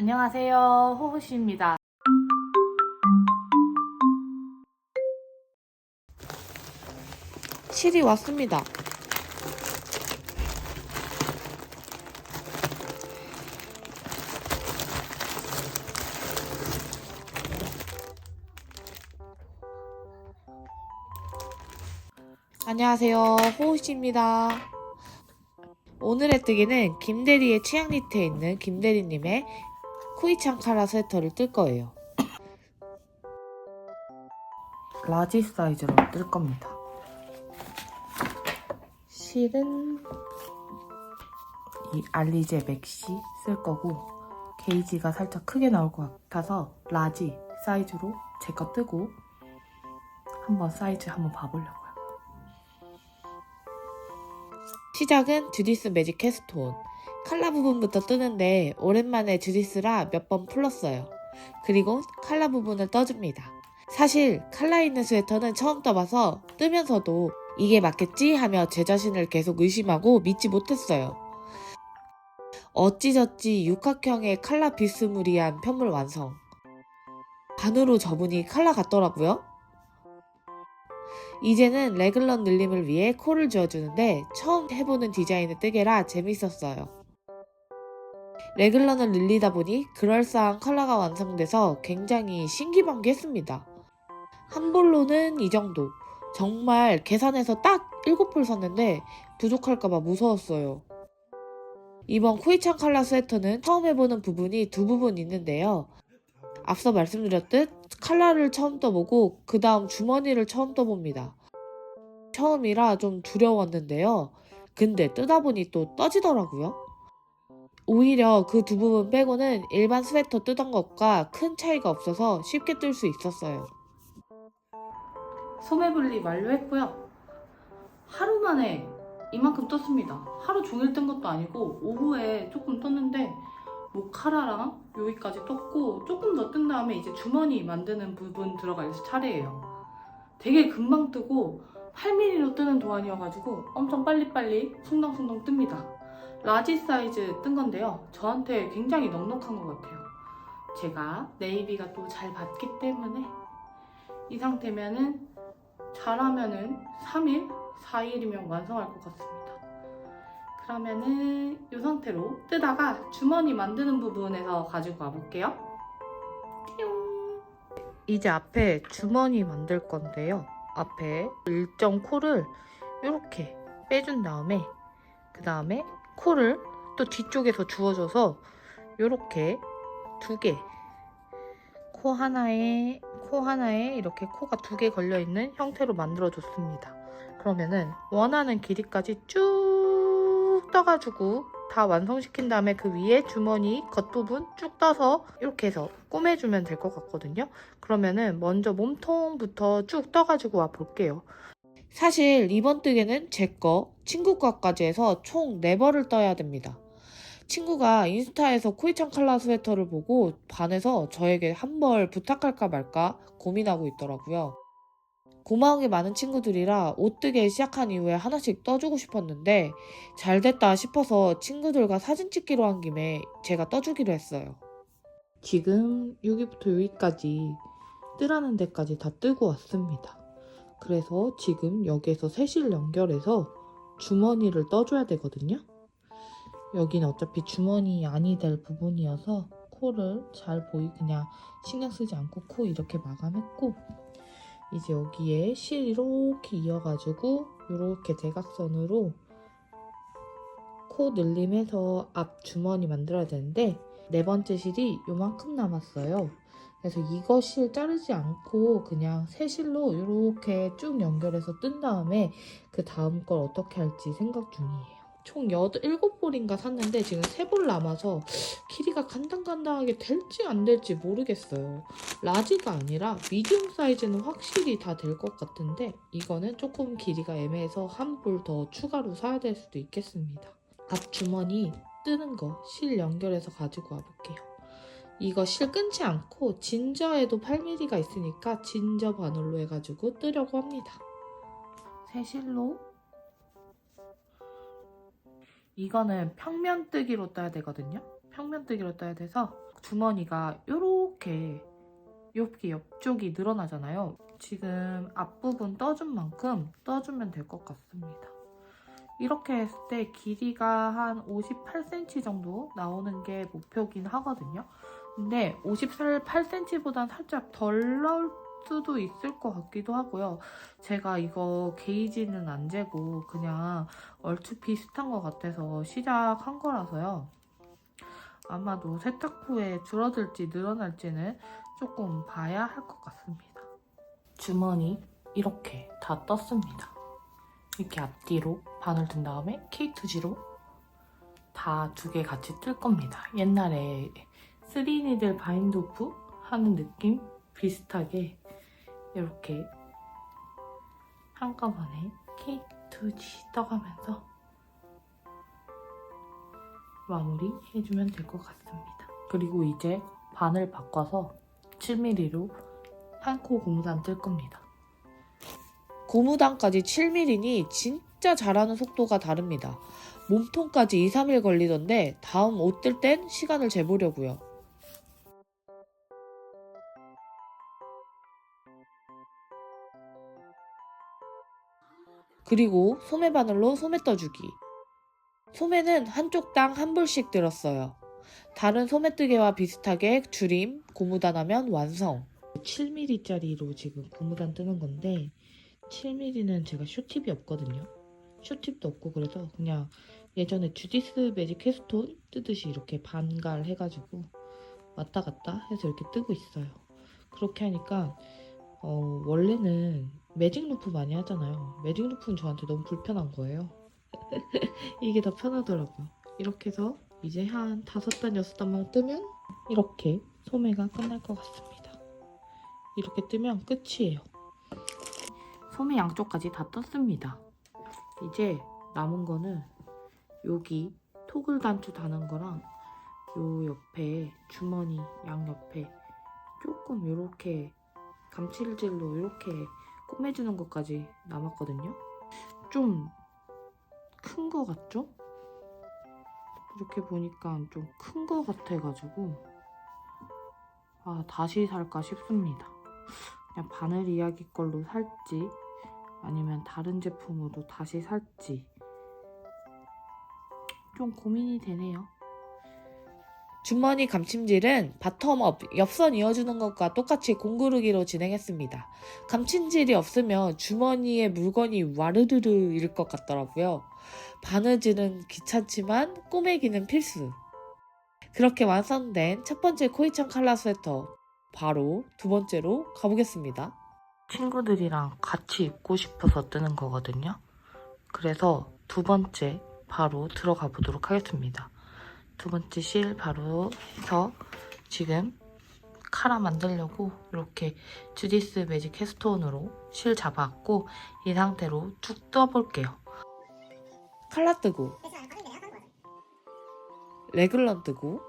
안녕하세요, 호호씨입니다. 실이 왔습니다. 안녕하세요, 호호씨입니다. 오늘의 뜨기는 김대리의 취향 니트에 있는 김대리님의 코이창 카라 스웨터를 뜰 거예요. 라지 사이즈로 뜰 겁니다. 실은 이 알리제 맥시 쓸 거고, 게이지가 살짝 크게 나올 것 같아서 라지 사이즈로 제 거 뜨고 한번 사이즈 한번 봐보려고요. 시작은 주디스 매직 캐스트온. 칼라 부분부터 뜨는데 오랜만에 주디스라 몇 번 풀었어요. 그리고 칼라 부분을 떠줍니다. 사실 칼라 있는 스웨터는 처음 떠봐서 뜨면서도 이게 맞겠지 하며 제 자신을 계속 의심하고 믿지 못했어요. 어찌저찌 육각형의 칼라 비스무리한 편물 완성. 반으로 접으니 칼라 같더라고요. 이제는 레글런 늘림을 위해 코를 지어주는데 처음 해보는 디자인의 뜨개라 재밌었어요. 레글런을 늘리다 보니 그럴싸한 컬러가 완성돼서 굉장히 신기반기했습니다. 한 볼로는 이 정도. 정말 계산해서 딱 7볼 샀는데 부족할까봐 무서웠어요. 이번 코이창 칼라 스웨터는 처음 해보는 부분이 두 부분 있는데요. 앞서 말씀드렸듯 칼라를 처음 떠보고 그 다음 주머니를 처음 떠봅니다. 처음이라 좀 두려웠는데요. 근데 뜨다 보니 또 떠지더라고요. 오히려 그 두 부분 빼고는 일반 스웨터 뜨던 것과 큰 차이가 없어서 쉽게 뜰 수 있었어요. 소매 분리 완료했고요. 하루 만에 이만큼 떴습니다. 하루 종일 뜬 것도 아니고 오후에 조금 떴는데 카라랑 여기까지 떴고 조금 더 뜬 다음에 이제 주머니 만드는 부분 들어갈 차례예요. 되게 금방 뜨고 8mm로 뜨는 도안이어가지고 엄청 빨리빨리 숭덩숭덩 뜹니다. 라지 사이즈 뜬 건데요. 저한테 굉장히 넉넉한 것 같아요. 제가 네이비가 또 잘 받기 때문에 이 상태면은 잘하면은 3일, 4일이면 완성할 것 같습니다. 그러면은 이 상태로 뜨다가 주머니 만드는 부분에서 가지고 와볼게요. 띠용. 이제 앞에 주머니 만들 건데요. 앞에 일정 코를 이렇게 빼준 다음에 그 다음에 코를 또 뒤쪽에서 주워줘서 이렇게 두 개, 코 하나에 이렇게 코가 두 개 걸려있는 형태로 만들어줬습니다. 그러면은 원하는 길이까지 쭉 떠가지고 다 완성시킨 다음에 그 위에 주머니 겉부분 쭉 떠서 이렇게 해서 꼬매주면 될 것 같거든요. 그러면은 먼저 몸통부터 쭉 떠가지고 와 볼게요. 사실 이번 뜨개는 제 거, 친구 거까지 해서 총 4벌을 떠야 됩니다. 친구가 인스타에서 코이창 칼라 스웨터를 보고 반해서 저에게 한 벌 부탁할까 말까 고민하고 있더라고요. 고마운 게 많은 친구들이라 옷 뜨개 시작한 이후에 하나씩 떠주고 싶었는데 잘 됐다 싶어서 친구들과 사진 찍기로 한 김에 제가 떠주기로 했어요. 지금 여기부터 여기까지 뜨라는 데까지 다 뜨고 왔습니다. 그래서 지금 여기에서 세실 연결해서 주머니를 떠줘야 되거든요. 여기는 어차피 주머니 안이 될 부분이어서 코를 잘 그냥 신경 쓰지 않고 코 이렇게 마감했고, 이제 여기에 실 이렇게 이어가지고 이렇게 대각선으로 코 늘림해서 앞 주머니 만들어야 되는데 4번째 실이 요만큼 남았어요. 그래서 이거 실 자르지 않고 그냥 새 실로 이렇게 쭉 연결해서 뜬 다음에 그 다음 걸 어떻게 할지 생각 중이에요. 총 7볼인가 샀는데 지금 3볼 남아서 길이가 간당간당하게 될지 안 될지 모르겠어요. 라지가 아니라 미디움 사이즈는 확실히 다 될 것 같은데 이거는 조금 길이가 애매해서 한 볼 더 추가로 사야 될 수도 있겠습니다. 앞 주머니 뜨는 거 실 연결해서 가지고 와볼게요. 이거 실 끊지 않고 진저에도 8mm가 있으니까 진저 바늘로 해가지고 뜨려고 합니다. 새 실로 이거는 평면 뜨기로 떠야 되거든요. 평면뜨기로 떠야 돼서 주머니가 요렇게 여기 옆쪽이 늘어나잖아요. 지금 앞부분 떠준 만큼 떠주면 될 것 같습니다. 이렇게 했을 때 길이가 한 58cm 정도 나오는 게 목표긴 하거든요. 근데 58cm보단 살짝 덜 나올 수도 있을 것 같기도 하고요. 제가 이거 게이지는 안 재고 그냥 얼추 비슷한 것 같아서 시작한 거라서요. 아마도 세탁 후에 줄어들지 늘어날지는 조금 봐야 할 것 같습니다. 주머니 이렇게 다 떴습니다. 이렇게 앞뒤로 바늘 든 다음에 K2G로 다 두 개 같이 뜰 겁니다. 옛날에 3니들 바인드오프 하는 느낌 비슷하게 이렇게 한꺼번에 K2G 떠가면서 마무리 해주면 될 것 같습니다. 그리고 이제 바늘 바꿔서 7mm로 한 코 고무단 뜰 겁니다. 고무단까지 7mm니 진짜 잘하는 속도가 다릅니다. 몸통까지 2-3일 걸리던데 다음 옷 뜰 땐 시간을 재보려고요. 그리고 소매 바늘로 소매 떠주기. 소매는 한쪽당 한 볼씩 들었어요. 다른 소매뜨개와 비슷하게 줄임, 고무단하면 완성. 7mm짜리로 지금 고무단 뜨는 건데 7mm는 제가 쇼팁이 없거든요. 쇼팁도 없고 그래서 그냥 예전에 주디스 매직 캐스톤 뜨듯이 이렇게 반갈 해가지고 왔다 갔다 해서 이렇게 뜨고 있어요. 그렇게 하니까 원래는 매직 루프 많이 하잖아요. 매직 루프는 저한테 너무 불편한 거예요. 이게 더 편하더라고요. 이렇게 해서 이제 한 5단, 6단만 뜨면 이렇게 소매가 끝날 것 같습니다. 이렇게 뜨면 끝이에요. 소매 양쪽까지 다 떴습니다. 이제 남은 거는 여기 토글 단추 다는 거랑 요 옆에 주머니 양옆에 조금 이렇게 감칠질로 이렇게 꼬매주는 것까지 남았거든요. 좀 큰 거 같죠? 이렇게 보니까 좀 큰 거 같아가지고 다시 살까 싶습니다. 그냥 바늘 이야기 걸로 살지 아니면 다른 제품으로 다시 살지 좀 고민이 되네요. 주머니 감침질은 바텀업, 옆선 이어주는 것과 똑같이 공구르기로 진행했습니다. 감침질이 없으면 주머니에 물건이 와르르르일 것 같더라고요. 바느질은 귀찮지만 꼬매기는 필수. 그렇게 완성된 첫 번째 코이천 칼라 스웨터, 바로 두 번째로 가보겠습니다. 친구들이랑 같이 입고 싶어서 뜨는 거거든요. 그래서 두 번째 바로 들어가 보도록 하겠습니다. 두 번째 실 바로 해서 지금 카라 만들려고 이렇게 주디스 매직 캐스톤으로 실 잡아왔고 이 상태로 쭉 떠볼게요. 칼라 뜨고 레글런 뜨고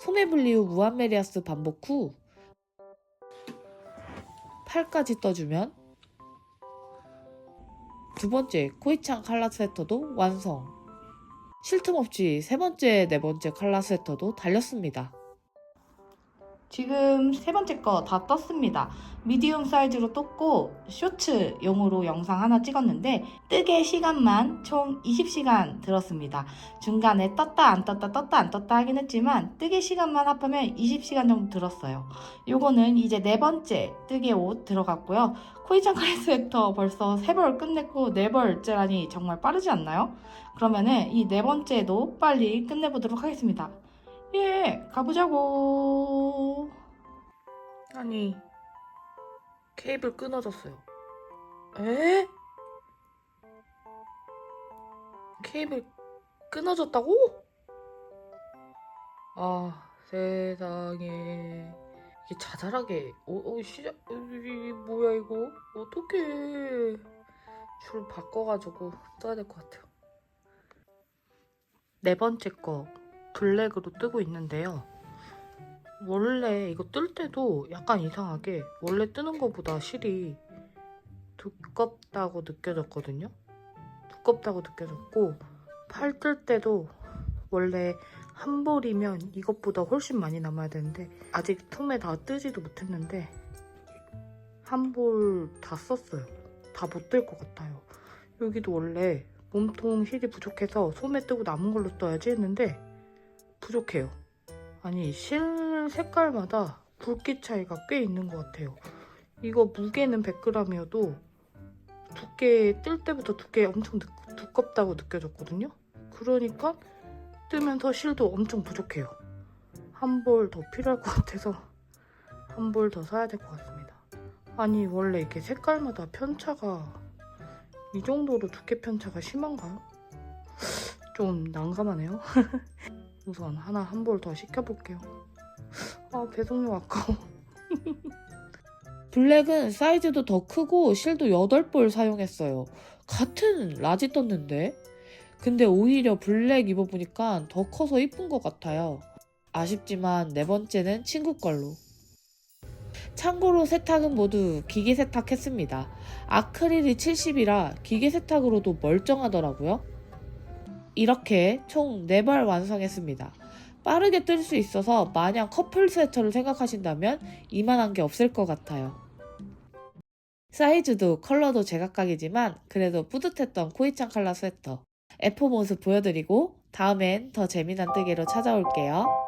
소매 분리 후 무한 메리아스 반복 후 팔까지 떠주면 두 번째 코이창 칼라 스웨터도 완성. 쉴 틈 없이 세 번째, 네 번째 칼라 스웨터도 달렸습니다. 지금 세 번째 거 다 떴습니다. 미디움 사이즈로 떴고 쇼츠용으로 영상 하나 찍었는데 뜨개 시간만 총 20시간 들었습니다. 중간에 떴다 안 떴다 떴다 안 떴다 하긴 했지만 뜨개 시간만 합하면 20시간 정도 들었어요. 요거는 이제 네 번째 뜨개 옷 들어갔고요. 코이창 칼라 스웨터 벌써 3벌 끝냈고 4벌째라니 정말 빠르지 않나요? 그러면은 이 네 번째도 빨리 끝내보도록 하겠습니다. 예, 가보자고. 아니, 케이블 끊어졌어요. 에? 케이블 끊어졌다고? 세상에. 이게 자잘하게. 이게 뭐야 이거? 어떡해. 줄 바꿔가지고 써야 될 것 같아요. 네 번째 거 블랙으로 뜨고 있는데요. 원래 이거 뜰 때도 약간 이상하게 원래 뜨는 것보다 실이 두껍다고 느껴졌거든요. 두껍다고 느껴졌고 팔 뜰 때도 원래 한 벌이면 이것보다 훨씬 많이 남아야 되는데 아직 솜에 다 뜨지도 못했는데 한 벌 다 썼어요. 다 못 뜰 것 같아요. 여기도 원래 몸통 실이 부족해서 솜에 뜨고 남은 걸로 써야지 했는데 부족해요. 아니 실 색깔마다 굵기 차이가 꽤 있는 것 같아요. 이거 무게는 100g이어도 두께 뜰 때부터 두께 엄청 두껍다고 느껴졌거든요. 그러니까 뜨면서 실도 엄청 부족해요. 한 벌 더 필요할 것 같아서 한 벌 더 사야 될 것 같습니다. 아니 원래 이렇게 색깔마다 편차가 이 정도로 두께 편차가 심한가요? 좀 난감하네요. 우선 하나 한 벌 더 시켜볼게요. 아 배송료 아까워. 블랙은 사이즈도 더 크고 실도 8벌 사용했어요. 같은 라지 떴는데? 근데 오히려 블랙 입어보니까 더 커서 이쁜 것 같아요. 아쉽지만 네 번째는 친구 걸로. 참고로 세탁은 모두 기계 세탁했습니다. 아크릴이 70이라 기계 세탁으로도 멀쩡하더라고요. 이렇게 총 4벌 완성했습니다. 빠르게 뜰 수 있어서 마냥 커플 스웨터를 생각하신다면 이만한 게 없을 것 같아요. 사이즈도 컬러도 제각각이지만 그래도 뿌듯했던 코이짱 컬러 스웨터. F 모습 보여드리고 다음엔 더 재미난 뜨개로 찾아올게요.